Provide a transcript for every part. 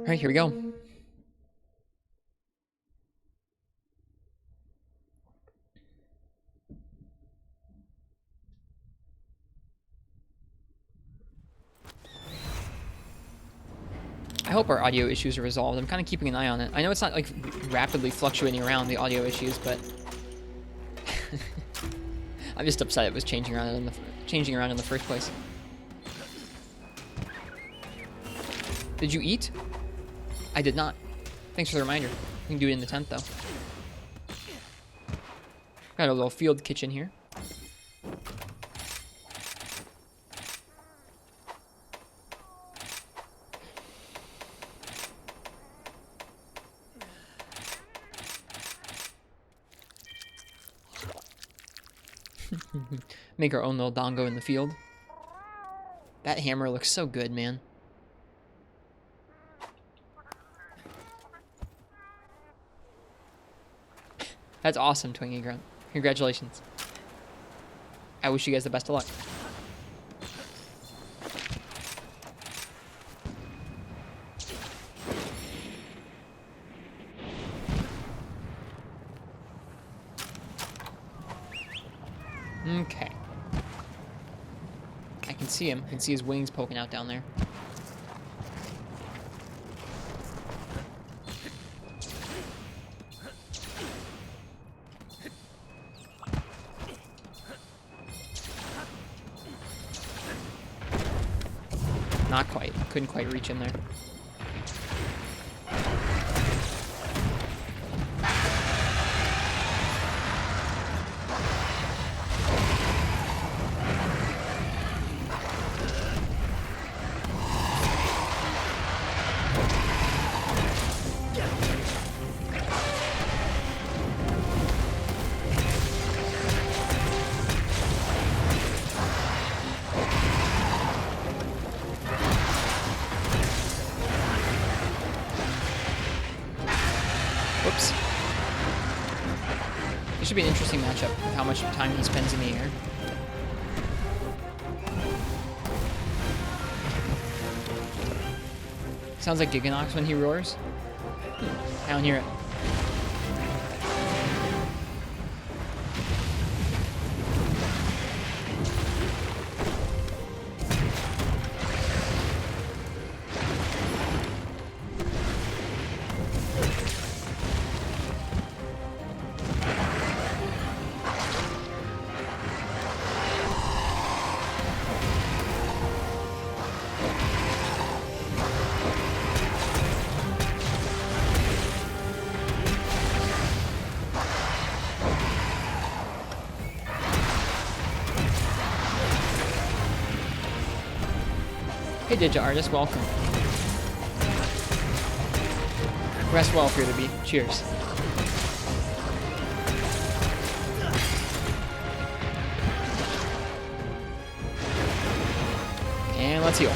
Alright, here we go. I hope our audio issues are resolved. I'm kind of keeping an eye on it. I know it's not like rapidly fluctuating around the audio issues, but I'm just upset it was changing around in the first place. Did you eat? I did not. Thanks for the reminder. We can do it in the tent though. Got a little field kitchen here. Make our own little dongo in the field. That hammer looks so good, man. That's awesome, Twingy Grunt. Congratulations. I wish you guys the best of luck. Okay. I can see him. I can see his wings poking out down there. Not quite. Couldn't quite reach him there. Whoops. This should be an interesting matchup with how much time he spends in the air. Sounds like Giganox when he roars. I don't hear it. Hey Digit Artist, welcome. Rest well, Fear the Bee. Cheers. And let's heal.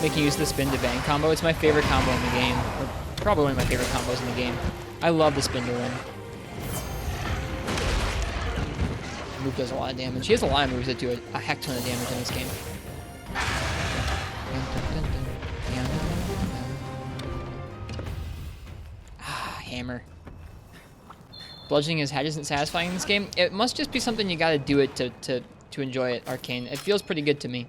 Making use of the spin to bang combo. It's my favorite combo in the game. Or probably one of my favorite combos in the game. I love the spin to win. Move does a lot of damage. He has a lot of moves that do a heck ton of damage in this game. Ah, hammer. Bludgeoning his head isn't satisfying in this game. It must just be something you gotta do it to enjoy it, Arcane. It feels pretty good to me.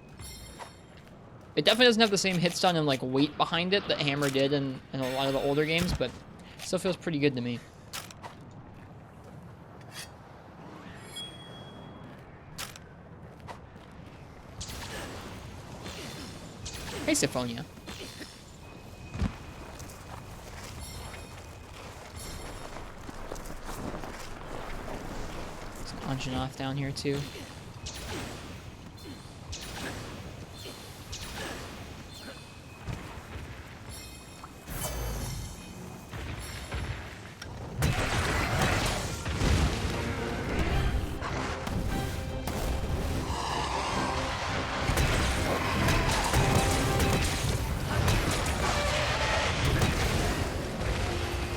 It definitely doesn't have the same hit stun and like weight behind it that Hammer did in a lot of the older games, but it still feels pretty good to me. Hey, Syphonia. launching off down here too.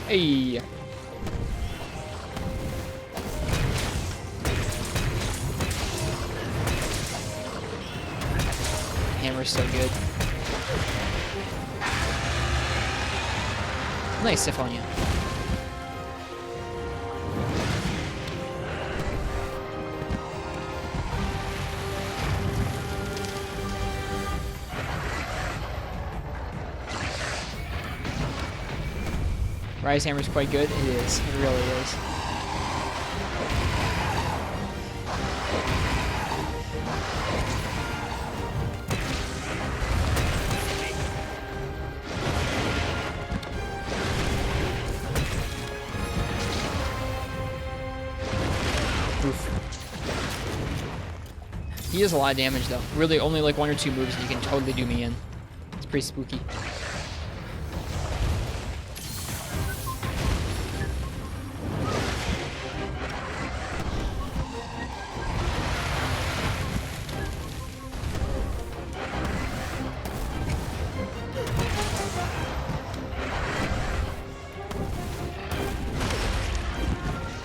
Hey. Hammer's so good. Nice, Syphonia. Rise Hammer's quite good. It is. It really is. Oof. He does a lot of damage though. Really only like 1 or 2 moves and he can totally do me in. It's pretty spooky.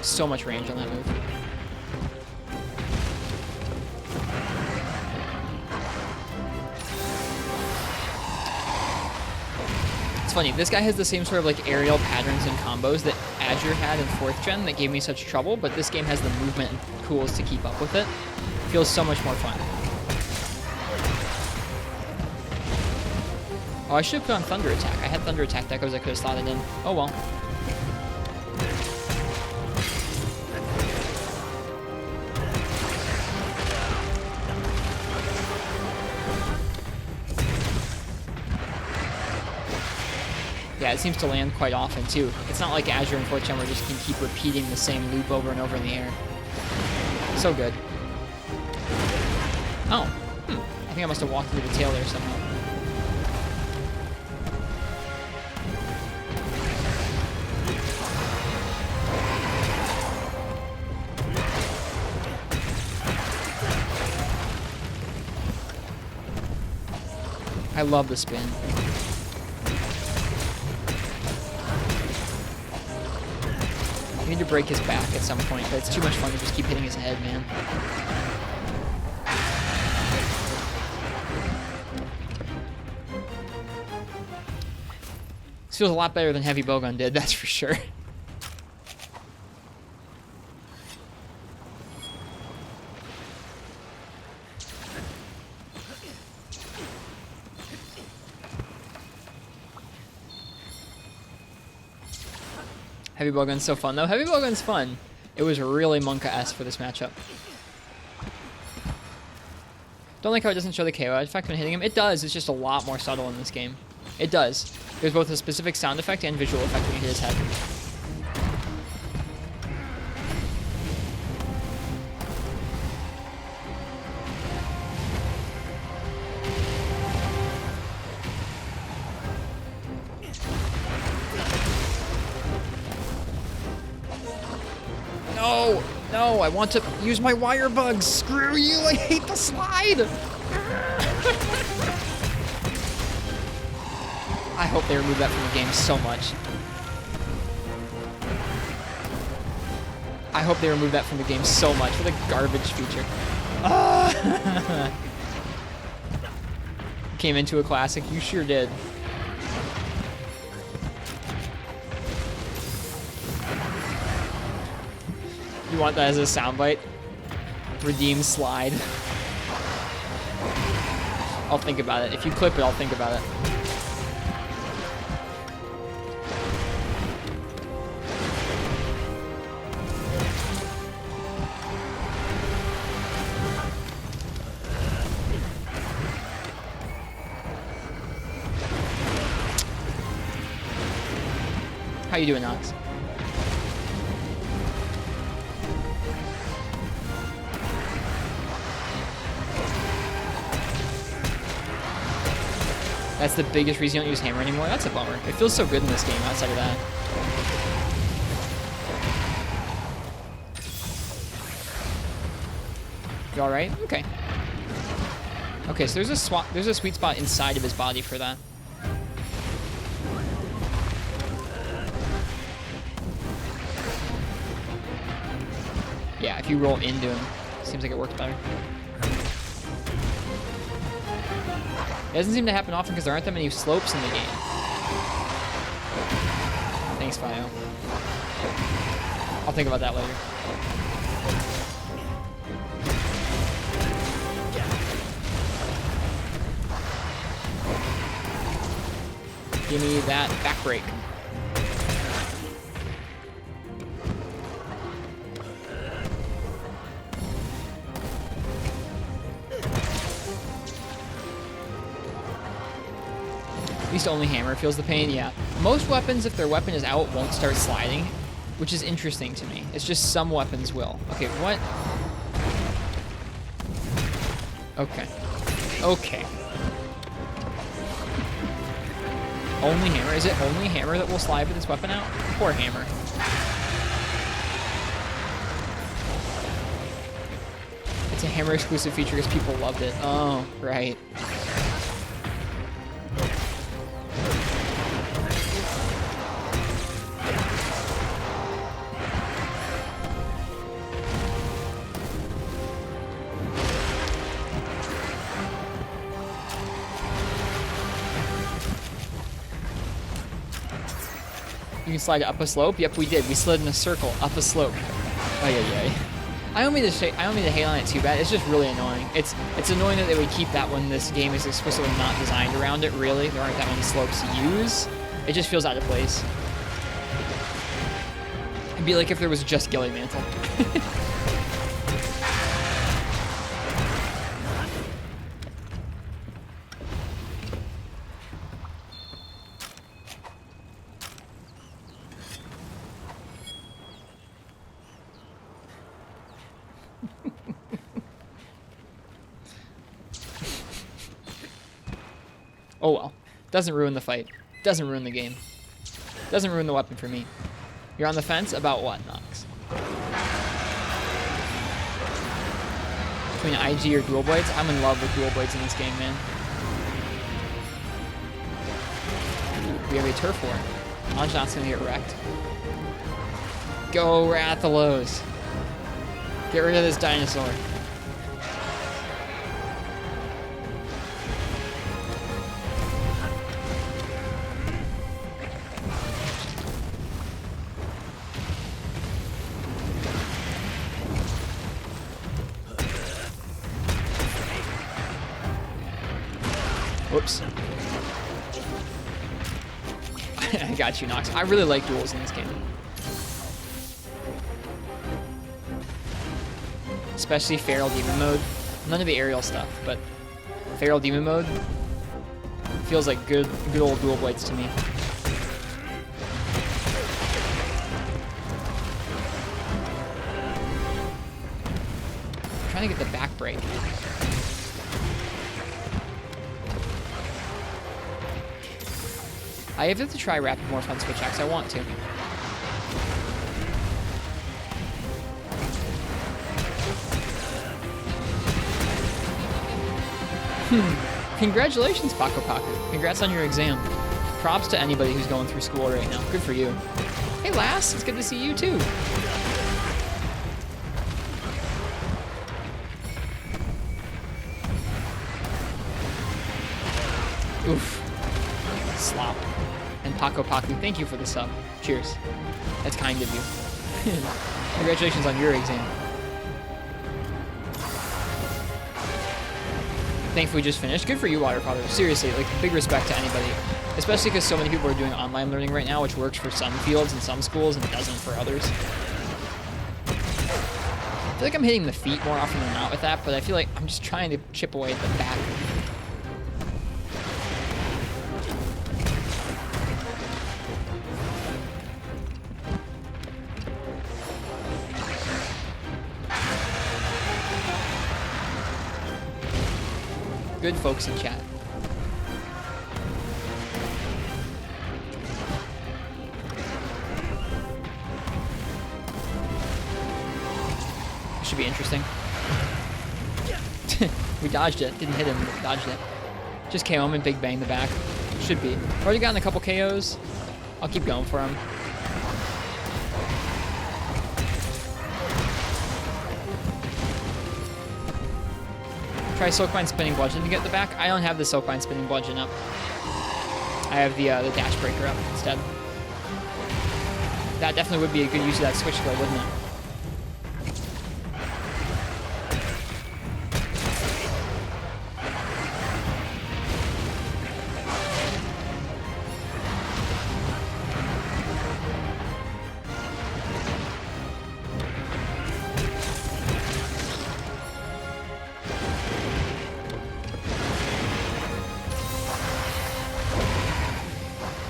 So much range on that move. It's funny, this guy has the same sort of like aerial patterns and combos that Azure had in 4th gen that gave me such trouble, but this game has the movement and tools to keep up with it. Feels so much more fun. Oh, I should have put on Thunder Attack. I had Thunder Attack decos I could have slotted in. Oh well. Yeah, it seems to land quite often, too. It's not like Azure and 4th gen where you just can keep repeating the same loop over and over in the air. So good. Oh. I think I must have walked through the tail there somehow. I love the spin. I need to break his back at some point, but it's too much fun to just keep hitting his head, man. This feels a lot better than Heavy Bowgun did, that's for sure. Heavy Bowgun's so fun, though. Heavy Bowgun's fun. It was really Monka-esque for this matchup. Don't like how it doesn't show the KO effect when hitting him. It does. It's just a lot more subtle in this game. It does. There's both a specific sound effect and visual effect when you hit his head. No! No, I want to use my wire bugs! Screw you! I hate the slide! I hope they remove that from the game so much. I hope they remove that from the game so much. What a garbage feature. Ah! Came into a classic. You sure did. You want that as a soundbite? Redeem slide. I'll think about it. If you clip it, I'll think about it. How you doing, Alex? That's the biggest reason you don't use hammer anymore? That's a bummer. It feels so good in this game outside of that. You alright? Okay. Okay, so there's a sweet spot inside of his body for that. Yeah, if you roll into him, seems like it works better. It doesn't seem to happen often because there aren't that many slopes in the game. Thanks, Fio. I'll think about that later. Give me that back break. At least only hammer feels the pain, yeah. Most weapons, if their weapon is out, won't start sliding, which is interesting to me. It's just some weapons will. Okay, what? Okay. Okay. Only hammer? Is it only hammer that will slide with its weapon out? Poor hammer. It's a hammer exclusive feature because people loved it. Oh, right. You can slide up a slope. Yep, we did. We slid in a circle up a slope. Oh yeah. I don't mean to hate on it too bad. It's just really annoying. It's annoying that they would keep that when this game is explicitly not designed around it. Really, there aren't that many slopes to use. It just feels out of place. It'd be like if there was just Gilly Mantle. Oh well. Doesn't ruin the fight. Doesn't ruin the game. Doesn't ruin the weapon for me. You're on the fence about what, Nox? Between IG or dual blades? I'm in love with dual blades in this game, man. We have a turf war. Anjan's gonna get wrecked. Go Rathalos. Get rid of this dinosaur. Whoops. I got you, Nox. I really like duels in this game. Especially Feral Demon mode. None of the aerial stuff, but Feral Demon mode feels like good old dual blades to me. I'm trying to get the back break. I have to try Rapid Morph on Switch X. I want to. Congratulations, Paco Paco. Congrats on your exam. Props to anybody who's going through school right now. Good for you. Hey, Lass. It's good to see you, too. Oof. Slop. And Paco Paco, thank you for the sub. Cheers. That's kind of you. Congratulations on your exam. Thankfully just finished. Good for you, Waterfather. Seriously, like, big respect to anybody. Especially because so many people are doing online learning right now, which works for some fields and some schools and doesn't for others. I feel like I'm hitting the feet more often than not with that, but I feel like I'm just trying to chip away at the back. Good folks in chat. should be interesting. We dodged it. Didn't hit him, but dodged it. Just KO him and big bang the back. Should be. Already gotten a couple KOs. I'll keep going for him. Try Silkbind Spinning Bludgeon to get the back. I don't have the Silkbind Spinning Bludgeon up. I have the Dash Breaker up instead. That definitely would be a good use of that switch skill, wouldn't it?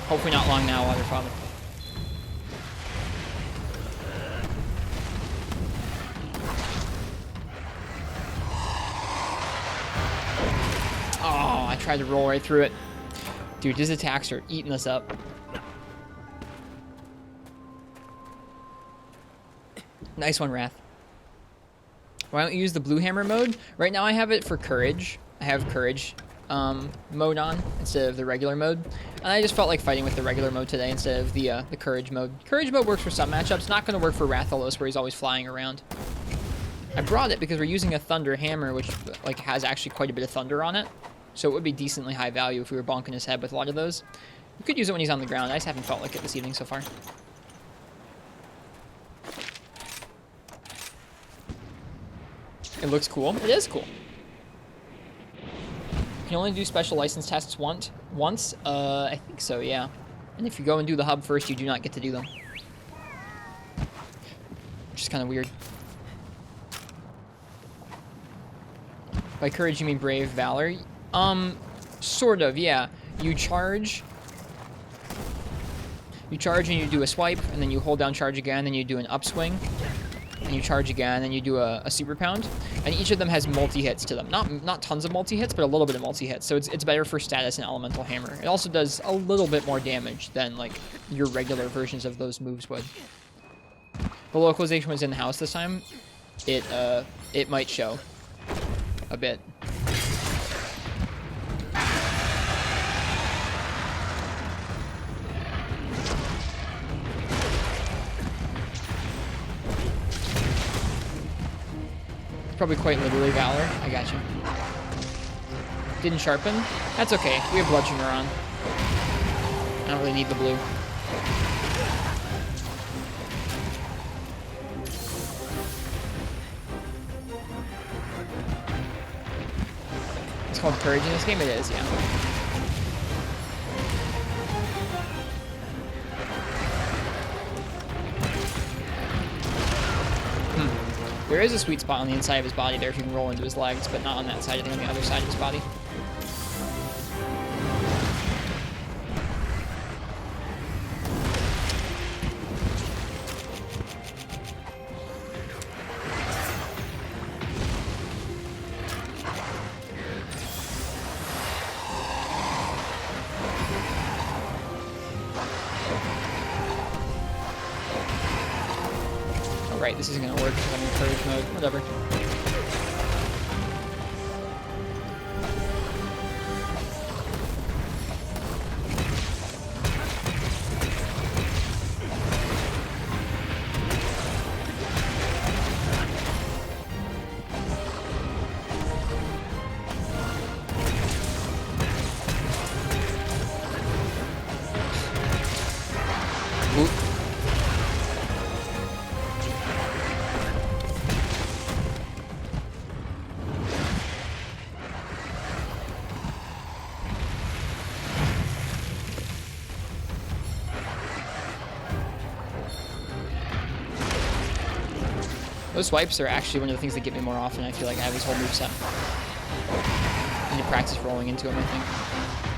Hopefully not long now, Water Father. Oh, I tried to roll right through it. Dude, his attacks are eating us up. Nice one, Wrath. Why don't you use the blue hammer mode? Right now I have it for courage. I have courage mode on instead of the regular mode. And I just felt like fighting with the regular mode today instead of the courage mode. Courage mode works for some matchups. Not going to work for Rathalos where he's always flying around. I brought it because we're using a thunder hammer, which like has actually quite a bit of thunder on it. So it would be decently high value if we were bonking his head with a lot of those. We could use it when he's on the ground. I just haven't felt like it this evening so far. It looks cool. It is cool. You can only do special license tests once. I think so, yeah. And if you go and do the hub first, you do not get to do them. Which is kind of weird. By courage, you mean brave valor? Sort of, yeah. You charge and you do a swipe, and then you hold down charge again, then you do an upswing. And you charge again, and you do a super pound, and each of them has multi-hits to them. Not tons of multi-hits, but a little bit of multi-hits, so it's better for status and elemental hammer. It also does a little bit more damage than like your regular versions of those moves would. The localization was in the house this time. It might show a bit. Probably quite literally valor. I got you. Didn't sharpen. That's okay. We have bludgeoner on. I don't really need the blue. It's called courage in this game. It is, yeah. There is a sweet spot on the inside of his body there if you can roll into his legs, but not on that side, I think on the other side of his body. Right, this isn't gonna work because I'm in courage mode. Whatever. Those swipes are actually one of the things that get me more often. I feel like I have his whole moveset. I need to practice rolling into him, I think.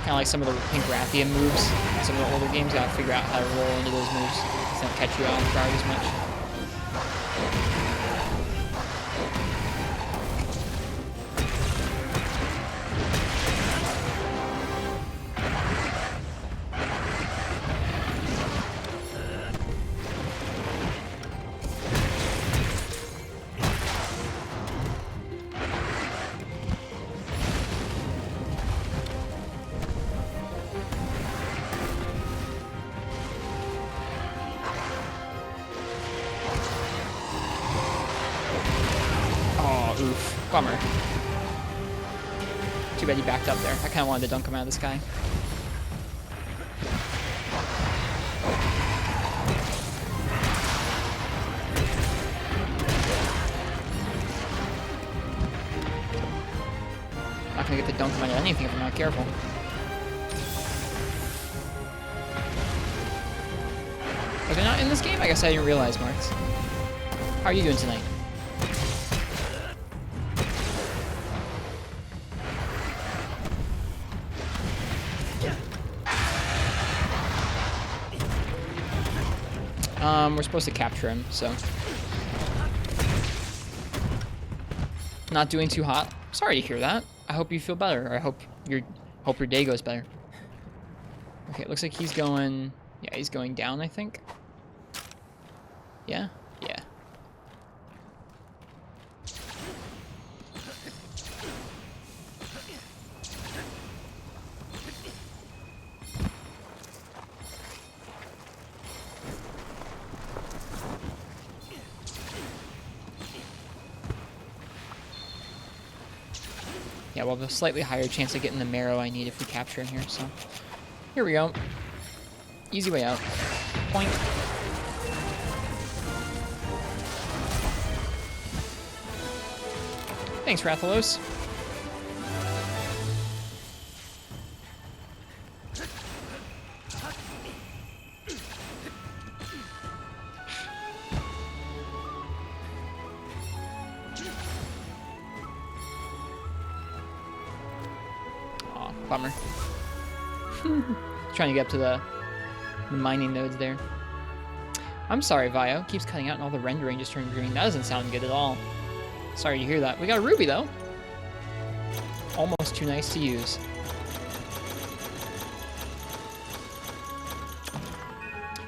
Kind of like some of the Bonking Rathalos moves. In some of the older games, you gotta figure out how to roll into those moves. It doesn't catch you off guard as much. Bummer. Too bad he backed up there. I kind of wanted to dunk him out of the sky. Not gonna get the dunk him out of anything if I'm not careful. Are they not in this game? I guess I didn't realize, Marks. How are you doing tonight? We're supposed to capture him, so. Not doing too hot. Sorry to hear that. I hope you feel better, or I hope your day goes better. Okay, it looks like he's going. Yeah, he's going down, I think. Yeah? Yeah. Yeah, we'll have a slightly higher chance of getting the marrow I need if we capture him here, so. Here we go. Easy way out. Point. Thanks, Rathalos. Aw, bummer. Trying to get up to the mining nodes there. I'm sorry, Vio. Keeps cutting out and all the rendering just turned green. That doesn't sound good at all. Sorry to hear that. We got a ruby, though. Almost too nice to use.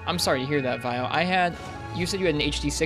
I'm sorry to hear that, Vio. You said you had an HD6